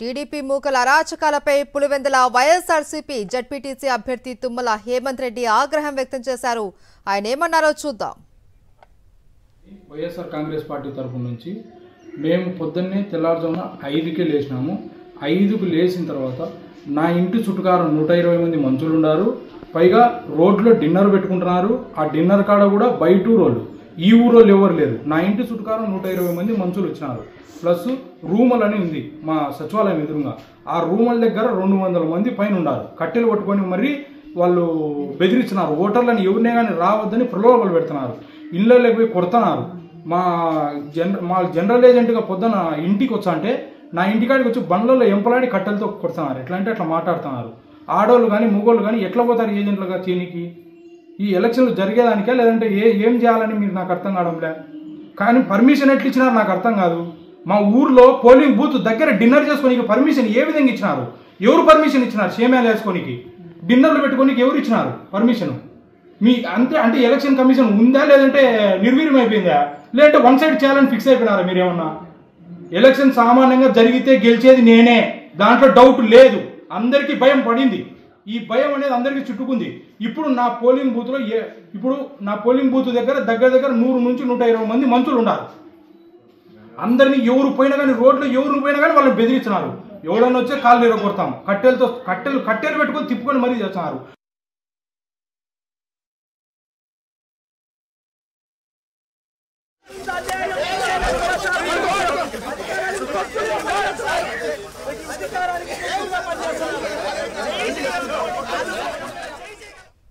TDP మూకల అరాచకాలపై Pulivendula YSRCP ZPTC అభ్యర్థి తుమ్మల హేమంత్ రెడ్డి ఆగ్రహం వ్యక్తం చేశారు. ఆయన ఏమన్నారో చూద్దాం. వైఎస్ఆర్ కాంగ్రెస్ పార్టీ తరఫు నుంచి మేము పొద్దున్నే తెల్లారుజామున 5కే లేచినాము. 5కు లేచిన తర్వాత నా ఇంటి చుట్టుకారం 120 మంది మంచులు ఉన్నారు. పైగా రోడ్లో డిన్నర్ పెట్టుకుంటున్నారు. ఆ డిన్నర్ కాడ కూడా బయట ఊరోళ్ళు, ఈ ఊరోళ్ళు ఎవరు లేరు. నా ఇంటి చుట్టుకారం 120 మంది మంచులు వచ్చినారు. ప్లస్ రూమల్ అని ఉంది మా సచివాలయం ఎదురుగా. ఆ రూమల్ దగ్గర 200 మంది పైన ఉన్నారు. కట్టెలు పట్టుకొని మరి వాళ్ళు బెదిరించినారు. ఓటర్లను ఎవరినే కానీ రావద్దని ప్రలోభాలు పెడుతున్నారు. ఇళ్ళలోకి పోయి కొడుతున్నారు. మా జనరల్ ఏజెంట్గా పొద్దున ఇంటికి వచ్చా అంటే నా ఇంటికాడికి వచ్చి బండ్లలో ఎంపలాడి కట్టెలతో కొడుతున్నారు. ఎట్లా అంటే అట్లా మాట్లాడుతున్నారు. ఆడవాళ్ళు కానీ మగోళ్ళు కానీ ఎట్లా పోతారు ఏజెంట్లుగా చేయనికి? ఈ ఎలక్షన్లు జరిగేదానికే లేదంటే ఏం చేయాలని మీరు నాకు అర్థం కావడంలే. కానీ పర్మిషన్ ఎట్లా ఇచ్చినారు నాకు అర్థం కాదు. మా ఊర్లో పోలింగ్ బూత్ దగ్గర డిన్నర్ చేసుకోనికి పర్మిషన్ ఏ విధంగా ఇచ్చినారు? ఎవరు పర్మిషన్ ఇచ్చినారు? షేమ్యాలు వేసుకోనికి, డిన్నర్లు పెట్టుకోనికి ఎవరు ఇచ్చినారు పర్మిషన్? మీ అంటే ఎలక్షన్ కమిషన్ ఉందా లేదంటే నిర్వీర్యం అయిపోయిందా? లేదంటే వన్ సైడ్ చేయాలని ఫిక్స్ అయిపోయినారా మీరేమన్నా? ఎలక్షన్ సామాన్యంగా జరిగితే గెలిచేది నేనే, దాంట్లో డౌట్ లేదు. అందరికీ భయం పడింది. ఈ భయం అనేది అందరికీ చుట్టుకుంది. ఇప్పుడు నా పోలింగ్ బూత్ దగ్గర 100 నుంచి 120 మంది మంత్రులు ఉన్నారు. అందరినీ ఎవరు పోయినా కానీ రోడ్లో ఎవరు పోయినా కానీ వాళ్ళని బెదిరించినారు. ఎవడన్నా వచ్చే కాళ్ళు ఎరగొడతాం, కట్టెలు పెట్టుకొని తిప్పుకొని మరీ చేస్తున్నారు. అధికారానికి